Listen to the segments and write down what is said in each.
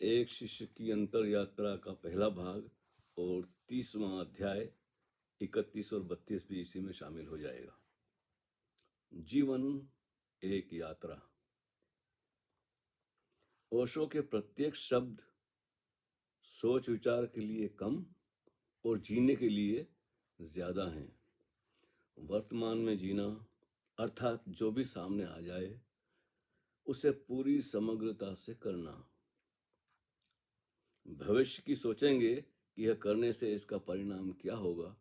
एक शिष्य की अंतर यात्रा का पहला भाग और 30वां अध्याय 31 और 32 भी इसी में शामिल हो जाएगा। जीवन एक यात्रा। ओशो के प्रत्येक शब्द सोच विचार के लिए कम और जीने के लिए ज्यादा हैं। वर्तमान में जीना अर्थात जो भी सामने आ जाए उसे पूरी समग्रता से करना। भविष्य की सोचेंगे कि यह करने से इसका परिणाम क्या होगा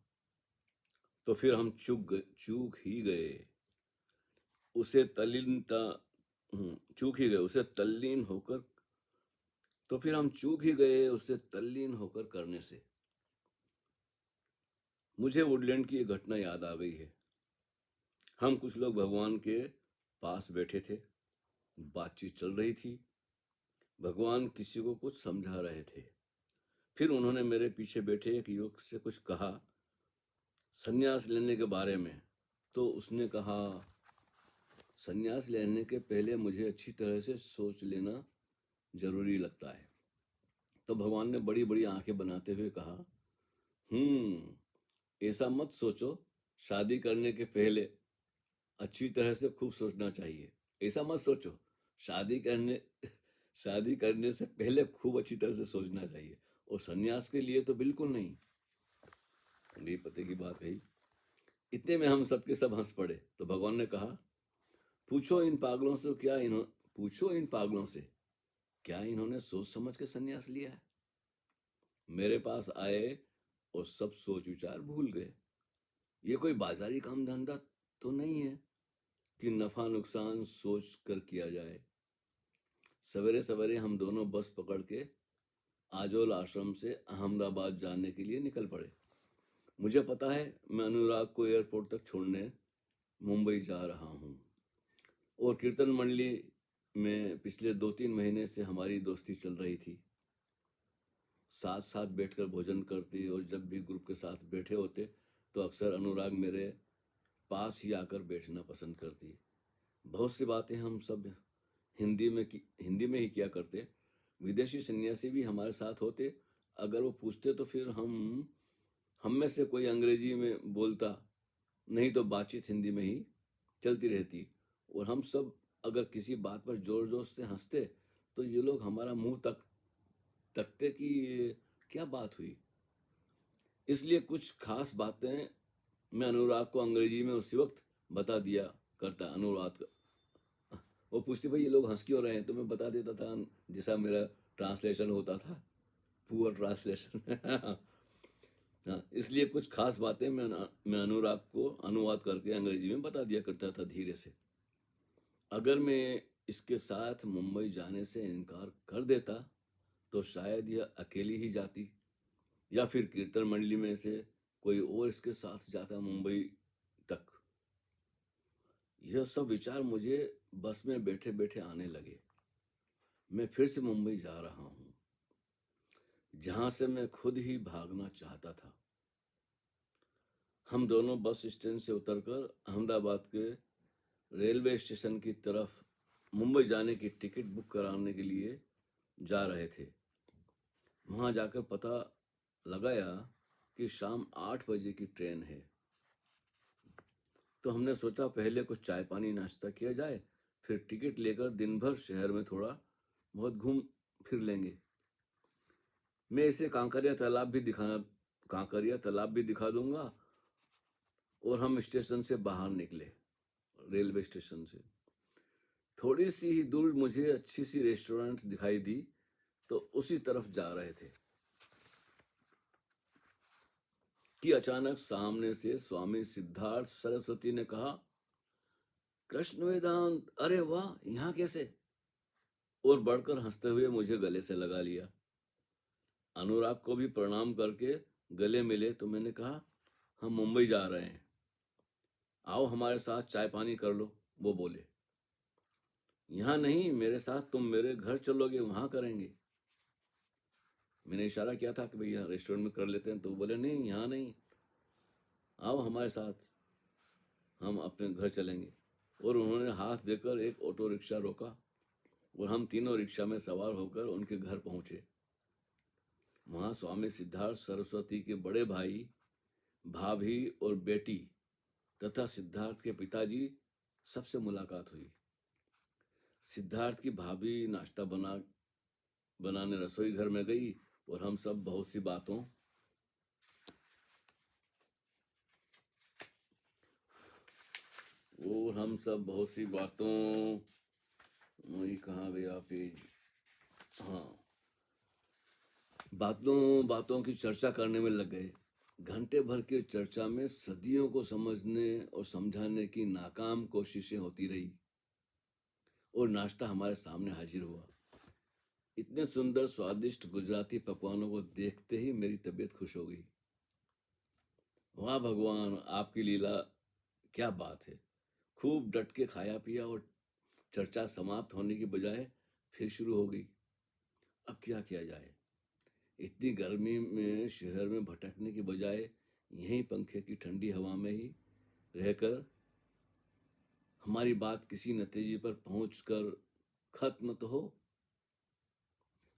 तो फिर हम चूक ही गए। उसे तल्लीन होकर तो फिर हम चूक ही गए उसे तल्लीन होकर करने से। मुझे वुडलैंड की एक घटना याद आ गई है। हम कुछ लोग भगवान के पास बैठे थे, बातचीत चल रही थी। भगवान किसी को कुछ समझा रहे थे। फिर उन्होंने मेरे पीछे बैठे एक युवक से कुछ कहा संन्यास लेने के बारे में। तो उसने कहा संन्यास लेने के पहले मुझे अच्छी तरह से सोच लेना जरूरी लगता है। तो भगवान ने बड़ी बड़ी आंखें बनाते हुए कहा ऐसा मत सोचो, शादी करने के पहले अच्छी तरह से खूब सोचना चाहिए। ऐसा मत सोचो, शादी करने से पहले खूब अच्छी तरह से सोचना चाहिए, और संन्यास के लिए तो बिल्कुल नहीं। नहीं पते की बात है। इतने में हम सबके सब हंस पड़े। तो भगवान ने कहा पूछो इन पागलों से क्या इन्होंने सोच समझ के संन्यास लिया है। मेरे पास आए और सब सोच विचार भूल गए। ये कोई बाजारी काम धंधा तो नहीं है कि नफा नुकसान सोच कर किया जाए। सवेरे सवेरे हम दोनों बस पकड़ के आजोल आश्रम से अहमदाबाद जाने के लिए निकल पड़े। मुझे पता है मैं अनुराग को एयरपोर्ट तक छोड़ने मुंबई जा रहा हूँ, और कीर्तन मंडली में पिछले 2-3 महीने से हमारी दोस्ती चल रही थी। साथ साथ बैठकर भोजन करते, और जब भी ग्रुप के साथ बैठे होते तो अक्सर अनुराग मेरे पास ही आकर बैठना पसंद करती। बहुत सी बातें हम सब हिंदी में ही किया करते। विदेशी सन्यासी भी हमारे साथ होते। अगर वो पूछते तो फिर हम में से कोई अंग्रेजी में बोलता, नहीं तो बातचीत हिंदी में ही चलती रहती। और हम सब अगर किसी बात पर जोर जोर से हंसते तो ये लोग हमारा मुंह तकते कि क्या बात हुई। इसलिए कुछ खास बातें मैं अनुराग को अंग्रेजी में उसी वक्त बता दिया करता। अनुराग वो पूछती भाई ये लोग हंस क्यों रहे हैं, तो मैं बता देता था जैसा मेरा ट्रांसलेशन होता था, पुअर ट्रांसलेशन। हाँ, इसलिए कुछ खास बातें मैं अनुराग को अनुवाद करके अंग्रेजी में बता दिया करता था धीरे से। अगर मैं इसके साथ मुंबई जाने से इनकार कर देता तो शायद यह अकेली ही जाती, या फिर कीर्तन मंडली में से कोई और इसके साथ जाता मुंबई तक। यह सब विचार मुझे बस में बैठे बैठे आने लगे। मैं फिर से मुंबई जा रहा हूं, जहां से मैं खुद ही भागना चाहता था। हम दोनों बस स्टैंड से उतरकर अहमदाबाद के रेलवे स्टेशन की तरफ मुंबई जाने की टिकट बुक कराने के लिए जा रहे थे। वहां जाकर पता लगाया कि शाम 8 बजे की ट्रेन है। तो हमने सोचा पहले कुछ चाय पानी नाश्ता किया जाए, फिर टिकट लेकर दिन भर शहर में थोड़ा बहुत घूम फिर लेंगे। मैं इसे कांकरिया तालाब भी दिखा दूंगा। और हम स्टेशन से बाहर निकले। रेलवे स्टेशन से थोड़ी सी ही दूर मुझे अच्छी सी रेस्टोरेंट दिखाई दी, तो उसी तरफ जा रहे थे कि अचानक सामने से स्वामी सिद्धार्थ सरस्वती ने कहा कृष्ण वेदांत, अरे वाह, यहाँ कैसे। और बढ़कर हंसते हुए मुझे गले से लगा लिया। अनुराग को भी प्रणाम करके गले मिले तो मैंने कहा हम मुंबई जा रहे हैं, आओ हमारे साथ चाय पानी कर लो। वो बोले यहाँ नहीं, मेरे साथ तुम मेरे घर चलोगे, वहां करेंगे। मैंने इशारा किया था कि भैया रेस्टोरेंट में कर लेते हैं, तो बोले नहीं यहाँ नहीं, आओ हमारे साथ, हम अपने घर चलेंगे। और उन्होंने हाथ देकर एक ऑटो रिक्शा रोका और हम तीनों रिक्शा में सवार होकर उनके घर पहुंचे। वहां स्वामी सिद्धार्थ सरस्वती के बड़े भाई, भाभी और बेटी तथा सिद्धार्थ के पिताजी सबसे मुलाकात हुई। सिद्धार्थ की भाभी नाश्ता बनाने रसोई घर में गई और हम सब बहुत सी बातों वही कहाँ गया पेज, हाँ, बातों बातों की चर्चा करने में लग गए। घंटे भर की चर्चा में सदियों को समझने और समझाने की नाकाम कोशिशें होती रही और नाश्ता हमारे सामने हाजिर हुआ। इतने सुंदर स्वादिष्ट गुजराती पकवानों को देखते ही मेरी तबीयत खुश हो गई। वाह भगवान, आपकी लीला, क्या बात है। खूब डट के खाया पिया और चर्चा समाप्त होने की बजाय फिर शुरू हो गई। अब क्या किया जाए। इतनी गर्मी में शहर में भटकने की बजाय यहीं पंखे की ठंडी हवा में ही रहकर हमारी बात किसी नतीजे पर पहुंचकर खत्म तो हो।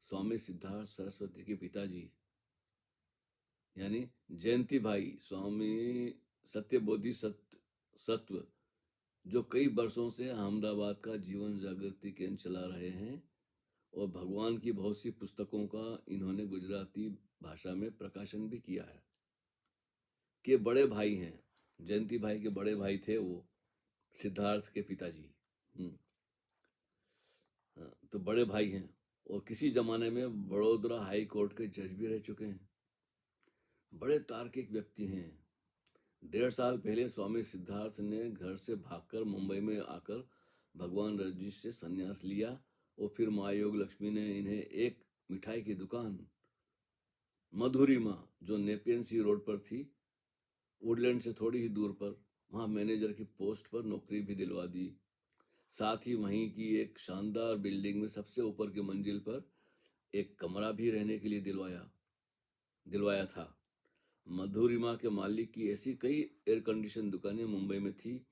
स्वामी सिद्धार्थ सरस्वती के पिताजी यानी जयंती भाई स्वामी सत्यबोधि सत्व, जो कई वर्षों से अहमदाबाद का जीवन जागृति केंद्र चला रहे हैं और भगवान की बहुत सी पुस्तकों का इन्होंने गुजराती भाषा में प्रकाशन भी किया है, के बड़े भाई हैं। जयंती भाई के बड़े भाई थे वो, सिद्धार्थ के पिताजी। हाँ, तो बड़े भाई हैं और किसी जमाने में बड़ोदरा हाई कोर्ट के जज भी रह चुके हैं। बड़े तार्किक व्यक्ति हैं। 1.5 साल पहले स्वामी सिद्धार्थ ने घर से भागकर मुंबई में आकर भगवान रजनीश से संन्यास लिया और फिर माँ योग लक्ष्मी ने इन्हें एक मिठाई की दुकान मधुरिमा, जो नेपियन सी रोड पर थी, वुडलैंड से थोड़ी ही दूर पर, वहाँ मैनेजर की पोस्ट पर नौकरी भी दिलवा दी। साथ ही वहीं की एक शानदार बिल्डिंग में सबसे ऊपर की मंजिल पर एक कमरा भी रहने के लिए दिलवाया था। मधुरिमा के मालिक की ऐसी कई एयर कंडीशन दुकानें मुंबई में थी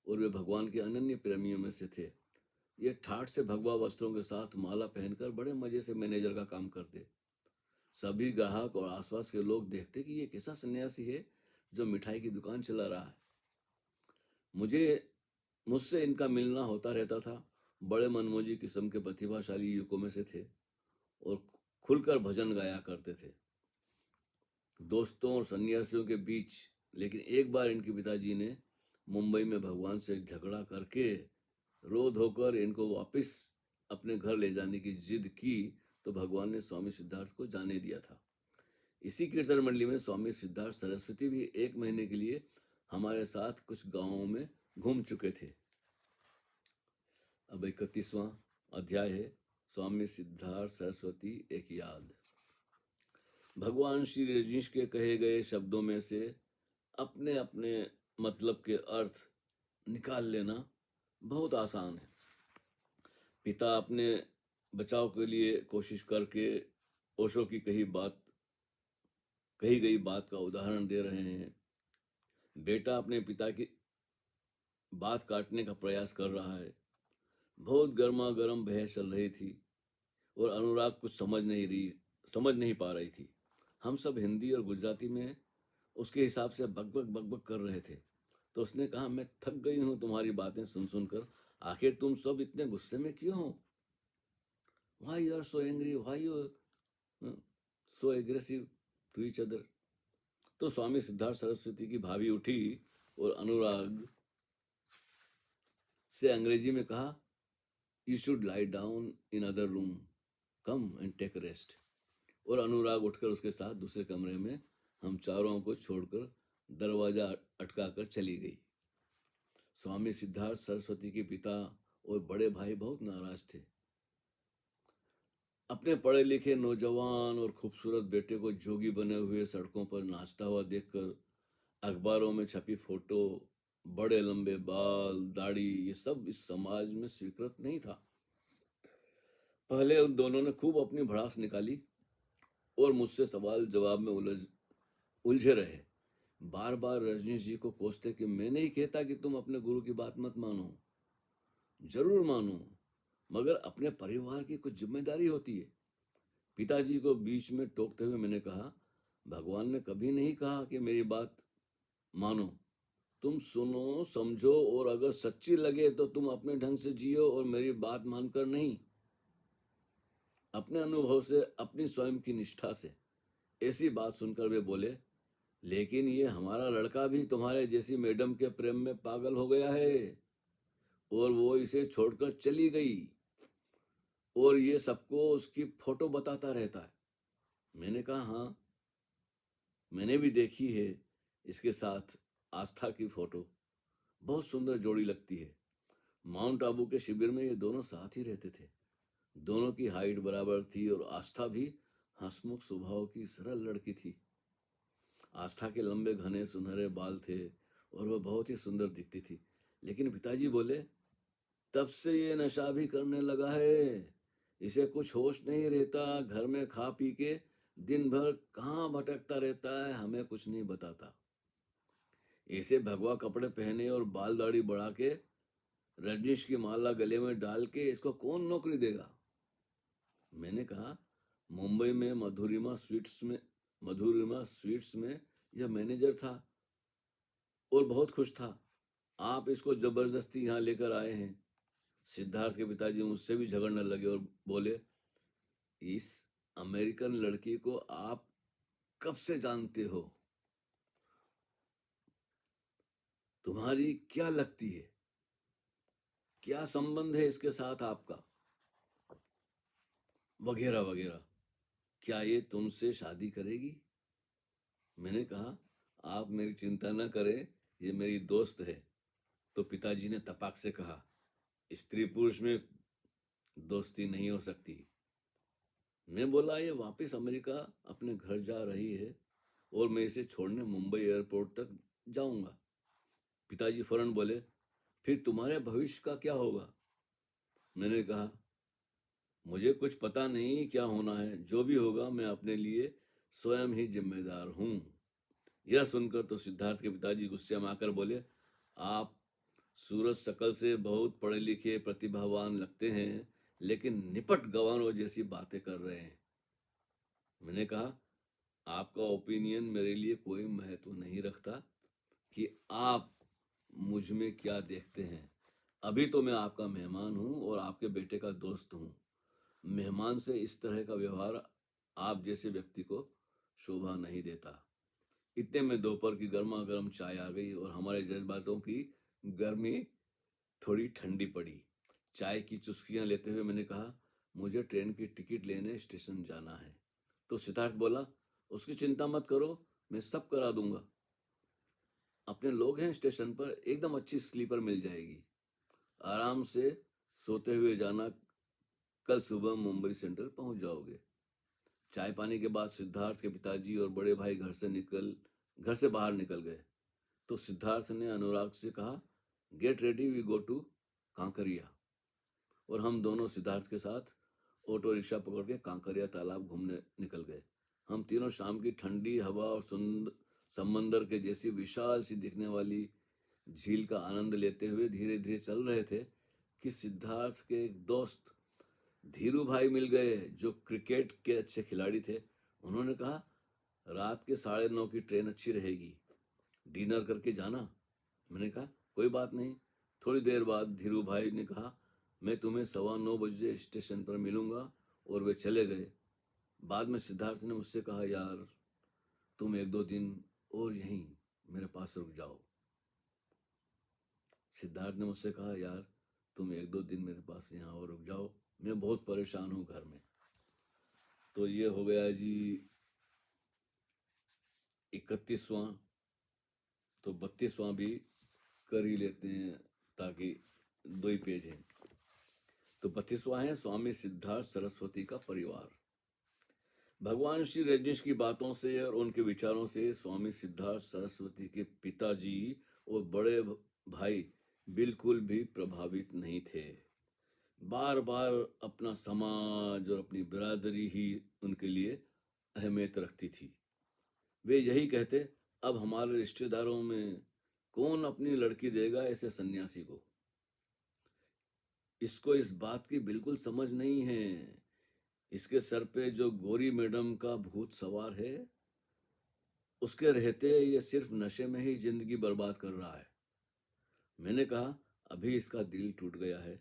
और वे भगवान के अनन्य प्रेमियों में से थे। ये ठाठ से भगवा वस्त्रों के साथ माला पहनकर बड़े मजे से मैनेजर का काम करते। सभी ग्राहक और आसपास के लोग देखते कि ये कैसा सन्यासी है जो मिठाई की दुकान चला रहा है। मुझसे इनका मिलना होता रहता था। बड़े मनमोजी किस्म के प्रतिभाशाली युवकों में से थे और खुलकर भजन गाया करते थे दोस्तों और सन्यासियों के बीच। लेकिन एक बार इनके पिताजी ने मुंबई में भगवान से झगड़ा करके रो धोकर इनको वापस अपने घर ले जाने की जिद की तो भगवान ने स्वामी सिद्धार्थ को जाने दिया था। इसी कीर्तन मंडली में स्वामी सिद्धार्थ सरस्वती भी 1 महीने के लिए हमारे साथ कुछ गांवों में घूम चुके थे। अब 31वां अध्याय है, स्वामी सिद्धार्थ सरस्वती एक याद। भगवान श्री रजनीश के कहे गए शब्दों में से अपने अपने मतलब के अर्थ निकाल लेना बहुत आसान है। पिता अपने बचाव के लिए कोशिश करके ओशो की कही गई बात का उदाहरण दे रहे हैं। बेटा अपने पिता की बात काटने का प्रयास कर रहा है। बहुत गर्मा गर्म बहस चल रही थी और अनुराग कुछ समझ नहीं पा रही थी। हम सब हिंदी और गुजराती में उसके हिसाब से बकबक कर रहे थे। तो उसने कहा, मैं थक गई हूँ तुम्हारी बातें सुन सुनकर। आखिर तुम सब इतने गुस्से में क्यों हो? Why you are so angry? Why you so aggressive to each other? तो स्वामी सिद्धार्थ सरस्वती की भाभी उठी और अनुराग से अंग्रेजी में कहा, you should lie down in other room, come and take rest. और अनुराग उठकर उसके साथ दूसरे कमरे में हम चारों को छोड़कर दरवाजा अटकाकर चली गई। स्वामी सिद्धार्थ सरस्वती के पिता और बड़े भाई बहुत नाराज थे। अपने पढ़े लिखे नौजवान और खूबसूरत बेटे को जोगी बने हुए सड़कों पर नाचता हुआ देखकर अखबारों में छपी फोटो, बड़े लंबे बाल, दाढ़ी, ये सब इस समाज में स्वीकृत नहीं था। पहले उन दोनों ने खूब अपनी भड़ास निकाली और मुझसे सवाल जवाब में उलझे रहे। बार बार रजनीश जी को कोसते कि मैं नहीं कहता कि तुम अपने गुरु की बात मत मानो, जरूर मानो, मगर अपने परिवार की कुछ जिम्मेदारी होती है। पिताजी को बीच में टोकते हुए मैंने कहा, भगवान ने कभी नहीं कहा कि मेरी बात मानो। तुम सुनो, समझो और अगर सच्ची लगे तो तुम अपने ढंग से जियो और मेरी बात मानकर नहीं। अपने अनुभव से, अपनी स्वयं की निष्ठा से। ऐसी बात सुनकर वे बोले, लेकिन ये हमारा लड़का भी तुम्हारे जैसी मैडम के प्रेम में पागल हो गया है और वो इसे छोड़कर चली गई और ये सबको उसकी फोटो बताता रहता है। मैंने कहा, हाँ, मैंने भी देखी है इसके साथ आस्था की फोटो। बहुत सुंदर जोड़ी लगती है। माउंट आबू के शिविर में ये दोनों साथ ही रहते थे। दोनों की हाइट बराबर थी और आस्था भी हंसमुख स्वभाव की सरल लड़की थी। आस्था के लंबे घने सुनहरे बाल थे और वह बहुत ही सुंदर दिखती थी। लेकिन पिताजी बोले, तब से ये नशा भी करने लगा है। इसे कुछ होश नहीं रहता, घर में खा पी के दिन भर कहाँ भटकता रहता है, हमें कुछ नहीं बताता। ऐसे भगवा कपड़े पहने और बाल दाढ़ी बढ़ा के, रजनीश की माला गले में डाल के इसको कौन नौकरी देगा? मैंने कहा, मुंबई में मधुरिमा स्वीट्स में यह मैनेजर था और बहुत खुश था। आप इसको जबरदस्ती यहाँ लेकर आए हैं। सिद्धार्थ के पिताजी मुझसे भी झगड़ने लगे और बोले, इस अमेरिकन लड़की को आप कब से जानते हो? तुम्हारी क्या लगती है? क्या संबंध है इसके साथ आपका? वगैरह वगैरह। क्या ये तुमसे शादी करेगी? मैंने कहा, आप मेरी चिंता न करें, ये मेरी दोस्त है। तो पिताजी ने तपाक से कहा, स्त्री पुरुष में दोस्ती नहीं हो सकती। मैं बोला, ये वापस अमेरिका अपने घर जा रही है और मैं इसे छोड़ने मुंबई एयरपोर्ट तक जाऊंगा। पिताजी फौरन बोले, फिर तुम्हारे भविष्य का क्या होगा? मैंने कहा, मुझे कुछ पता नहीं क्या होना है, जो भी होगा मैं अपने लिए स्वयं ही जिम्मेदार हूं। यह सुनकर तो सिद्धार्थ के पिताजी गुस्से में आकर बोले, आप सूरज शकल से बहुत पढ़े लिखे प्रतिभावान लगते हैं, लेकिन निपट गंवारों जैसी बातें कर रहे हैं। मैंने कहा, आपका ओपिनियन मेरे लिए कोई महत्व नहीं रखता कि आप मुझ में क्या देखते हैं। अभी तो मैं आपका मेहमान हूं और आपके बेटे का दोस्त हूं। मेहमान से इस तरह का व्यवहार आप जैसे व्यक्ति को शोभा नहीं देता। इतने में दोपहर की गर्मा गर्म चाय आ गई और हमारे जज्बातों की गर्मी थोड़ी ठंडी पड़ी। चाय की चुस्कियां लेते हुए मैंने कहा, मुझे ट्रेन की टिकट लेने स्टेशन जाना है। तो सिद्धार्थ बोला, उसकी चिंता मत करो, मैं सब करा दूंगा। अपने लोग हैं स्टेशन पर, एकदम अच्छी स्लीपर मिल जाएगी। आराम से सोते हुए जाना, कल सुबह मुंबई सेंट्रल पहुंच जाओगे। चाय पानी के बाद सिद्धार्थ के पिताजी और बड़े भाई घर से बाहर निकल गए। तो सिद्धार्थ ने अनुराग से कहा, get ready, we go to Kankaria. और हम दोनों सिद्धार्थ के साथ ऑटो रिक्शा पकड़ के कांकरिया तालाब घूमने निकल गए। हम तीनों शाम की ठंडी हवा और समंदर के जैसी विशाल सी दिखने वाली झील का आनंद लेते हुए धीरे धीरे चल रहे थे कि सिद्धार्थ के एक दोस्त धीरू भाई मिल गए, जो क्रिकेट के अच्छे खिलाड़ी थे। उन्होंने कहा, रात के 9:30 की ट्रेन अच्छी रहेगी, डिनर करके जाना। मैंने कहा, कोई बात नहीं। थोड़ी देर बाद धीरू भाई ने कहा, मैं तुम्हें 9:15 स्टेशन पर मिलूंगा, और वे चले गए। बाद में सिद्धार्थ ने मुझसे कहा, यार तुम 1-2 दिन और यहीं मेरे पास रुक जाओ। सिद्धार्थ ने मुझसे कहा, यार तुम 1-2 दिन मेरे पास यहाँ और रुक जाओ, मैं बहुत परेशान हूँ घर में। तो ये हो गया जी 31वां। तो 32वां भी कर ही लेते हैं, ताकि 2 ही पेज हैं। तो 32वां है, स्वामी सिद्धार्थ सरस्वती का परिवार। भगवान श्री रजनीश की बातों से और उनके विचारों से स्वामी सिद्धार्थ सरस्वती के पिताजी और बड़े भाई बिल्कुल भी प्रभावित नहीं थे। बार बार अपना समाज और अपनी बिरादरी ही उनके लिए अहमियत रखती थी। वे यही कहते, अब हमारे रिश्तेदारों में कौन अपनी लड़की देगा ऐसे सन्यासी को? इसको इस बात की बिल्कुल समझ नहीं है। इसके सर पे जो गौरी मैडम का भूत सवार है, उसके रहते ये सिर्फ नशे में ही जिंदगी बर्बाद कर रहा है। मैंने कहा, अभी इसका दिल टूट गया है,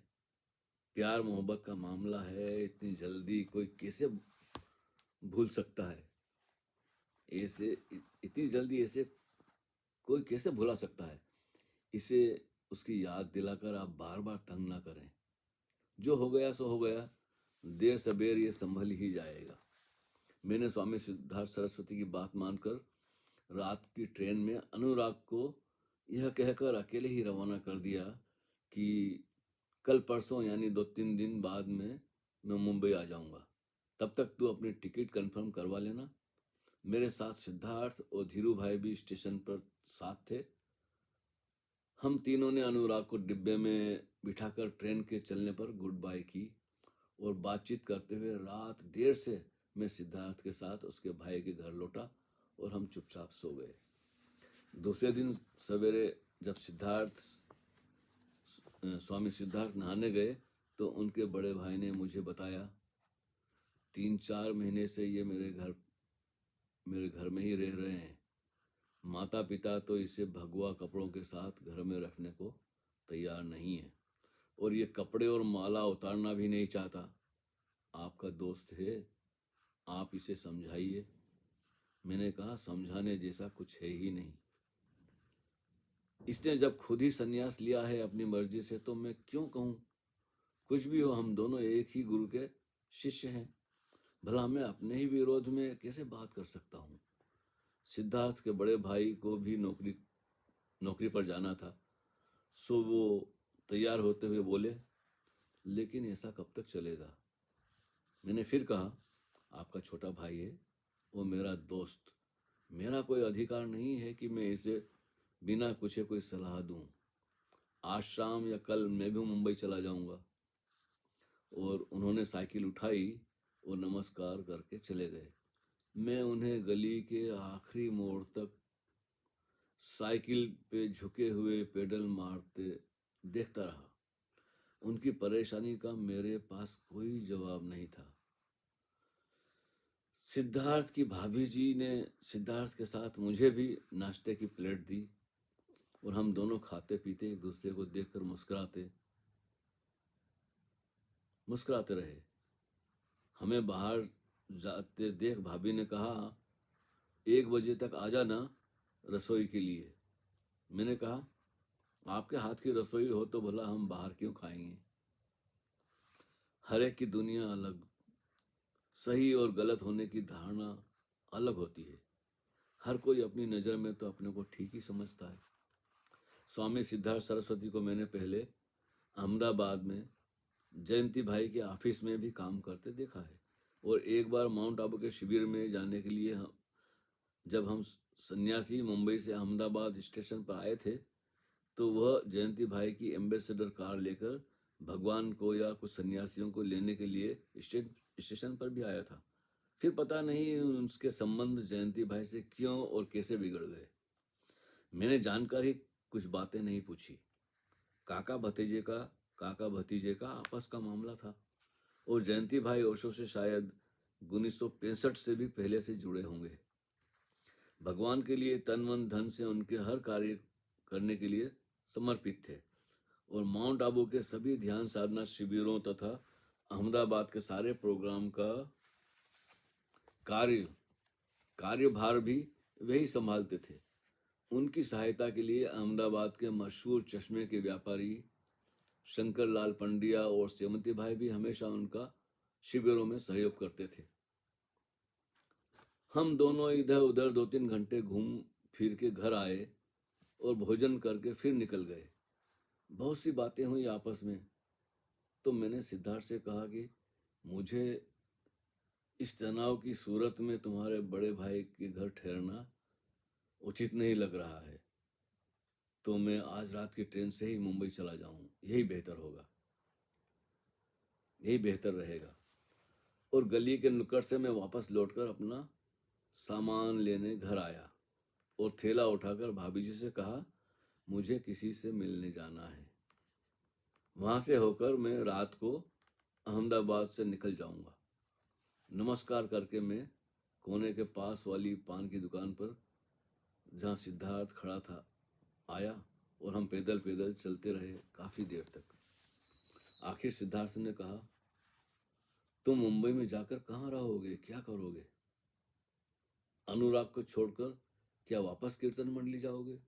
प्यार मोहब्बत का मामला है, इतनी जल्दी कोई कैसे भूल सकता है? ऐसे इतनी जल्दी ऐसे कोई कैसे भुला सकता है? इसे उसकी याद दिलाकर आप बार बार तंग ना करें। जो हो गया सो हो गया, देर सबेर ये संभल ही जाएगा। मैंने स्वामी सिद्धार्थ सरस्वती की बात मानकर रात की ट्रेन में अनुराग को यह कहकर अकेले ही रवाना कर दिया कि कल परसों यानी 2-3 दिन बाद में मैं मुंबई आ जाऊंगा। तब तक तू अपनी टिकट कंफर्म करवा लेना। मेरे साथ सिद्धार्थ और धीरू भाई भी स्टेशन पर साथ थे। हम तीनों ने अनुराग को डिब्बे में बिठाकर ट्रेन के चलने पर गुड बाय की और बातचीत करते हुए रात देर से मैं सिद्धार्थ के साथ उसके भाई के घर लौटा और हम चुपचाप सो गए। दूसरे दिन सवेरे जब स्वामी सिद्धार्थ नहाने गए तो उनके बड़े भाई ने मुझे बताया, 3-4 महीने से ये मेरे घर में ही रह रहे हैं। माता पिता तो इसे भगवा कपड़ों के साथ घर में रखने को तैयार नहीं है और ये कपड़े और माला उतारना भी नहीं चाहता। आपका दोस्त है, आप इसे समझाइए। मैंने कहा, समझाने जैसा कुछ है ही नहीं। इसने जब खुद ही संन्यास लिया है अपनी मर्जी से तो मैं क्यों कहूँ? कुछ भी हो, हम दोनों एक ही गुरु के शिष्य हैं। भला मैं अपने ही विरोध में कैसे बात कर सकता हूँ? सिद्धार्थ के बड़े भाई को भी नौकरी पर जाना था, सो वो तैयार होते हुए बोले, लेकिन ऐसा कब तक चलेगा? मैंने फिर कहा, आपका छोटा भाई है, वो मेरा दोस्त, मेरा कोई अधिकार नहीं है कि मैं इसे बिना पूछे कोई सलाह दूं। आज शाम या कल मैं भी मुंबई चला जाऊंगा। और उन्होंने साइकिल उठाई और नमस्कार करके चले गए। मैं उन्हें गली के आखिरी मोड़ तक साइकिल पे झुके हुए पेडल मारते देखता रहा। उनकी परेशानी का मेरे पास कोई जवाब नहीं था। सिद्धार्थ की भाभी जी ने सिद्धार्थ के साथ मुझे भी नाश्ते की प्लेट दी और हम दोनों खाते पीते एक दूसरे को देखकर मुस्कुराते रहे। हमें बाहर जाते देख भाभी ने कहा, 1 बजे तक आ जाना रसोई के लिए। मैंने कहा, आपके हाथ की रसोई हो तो भला हम बाहर क्यों खाएंगे? हर एक की दुनिया अलग, सही और गलत होने की धारणा अलग होती है। हर कोई अपनी नज़र में तो अपने को ठीक ही समझता है। स्वामी सिद्धार्थ सरस्वती को मैंने पहले अहमदाबाद में जयंती भाई के ऑफिस में भी काम करते देखा है और एक बार माउंट आबू के शिविर में जाने के लिए जब हम सन्यासी मुंबई से अहमदाबाद स्टेशन पर आए थे तो वह जयंती भाई की एम्बेसडर कार लेकर भगवान को या कुछ सन्यासियों को लेने के लिए स्टेशन पर भी आया था। फिर पता नहीं उसके संबंध जयंती भाई से क्यों और कैसे बिगड़ गए। मैंने जानकर ही कुछ बातें नहीं पूछी। काका भतीजे का आपस का मामला था और जयंती भाई ओशो से शायद 1965 से भी पहले से जुड़े होंगे। भगवान के लिए तन मन धन से उनके हर कार्य करने के लिए समर्पित थे और माउंट आबू के सभी ध्यान साधना शिविरों तथा अहमदाबाद के सारे प्रोग्राम का कार्यभार भी वही संभालते थे। उनकी सहायता के लिए अहमदाबाद के मशहूर चश्मे के व्यापारी शंकर लाल पंड्या और सेवंती भाई भी हमेशा उनका शिविरों में सहयोग करते थे। हम दोनों इधर उधर 2-3 घंटे घूम फिर के घर आए और भोजन करके फिर निकल गए। बहुत सी बातें हुई आपस में। तो मैंने सिद्धार्थ से कहा कि मुझे इस तनाव की सूरत में तुम्हारे बड़े भाई के घर ठहरना उचित नहीं लग रहा है, तो मैं आज रात की ट्रेन से ही मुंबई चला जाऊं। यही बेहतर रहेगा। और गली के नुक्कड़ से मैं वापस लौटकर अपना सामान लेने घर आया और थैला उठाकर भाभी जी से कहा, मुझे किसी से मिलने जाना है। वहां से होकर मैं रात को अहमदाबाद से निकल जाऊंगा। नमस्कार करके मैं कोने के पास वाली पान की दुकान पर, जहाँ सिद्धार्थ खड़ा था, आया और हम पैदल पैदल चलते रहे काफी देर तक। आखिर सिद्धार्थ ने कहा, तुम मुंबई में जाकर कहाँ रहोगे, क्या करोगे? अनुराग को छोड़कर क्या वापस कीर्तन मंडली जाओगे?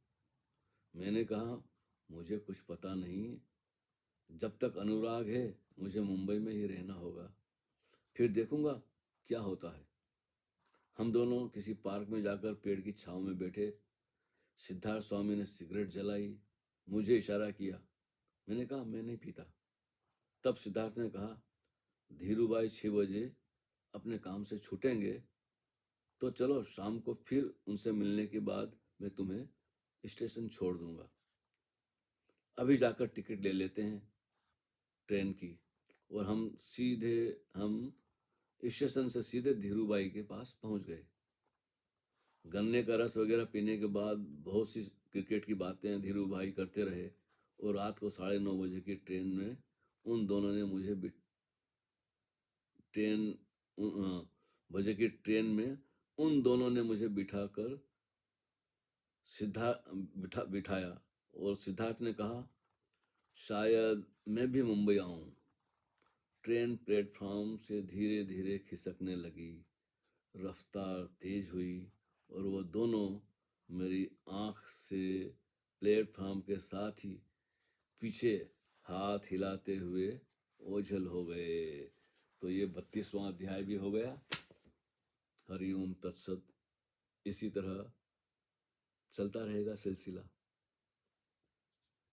मैंने कहा, मुझे कुछ पता नहीं, जब तक अनुराग है मुझे मुंबई में ही रहना होगा, फिर देखूंगा क्या होता है। हम दोनों किसी पार्क में जाकर पेड़ की छांव में बैठे। सिद्धार्थ स्वामी ने सिगरेट जलाई, मुझे इशारा किया। मैंने कहा, मैं नहीं पीता। तब सिद्धार्थ ने कहा, धीरूभाई 6 बजे अपने काम से छूटेंगे, तो चलो शाम को फिर उनसे मिलने के बाद मैं तुम्हें स्टेशन छोड़ दूंगा। अभी जाकर टिकट ले लेते हैं ट्रेन की, और हम स्टेशन से सीधे धीरूभाई के पास पहुंच गए। गन्ने का रस वगैरह पीने के बाद बहुत सी क्रिकेट की बातें धीरूभाई करते रहे, और रात को 9:30 बजे की ट्रेन में उन दोनों ने मुझे ट्रेन बजे की ट्रेन में उन दोनों ने मुझे बिठाकर बिठाया, और सिद्धार्थ ने कहा, शायद मैं भी मुंबई आऊं। ट्रेन प्लेटफॉर्म से धीरे धीरे खिसकने लगी, रफ्तार तेज हुई, और वो दोनों मेरी आंख से प्लेटफॉर्म के साथ ही पीछे हाथ हिलाते हुए ओझल हो गए। तो ये 32वां अध्याय भी हो गया। हरिओम तत्सत। इसी तरह चलता रहेगा सिलसिला।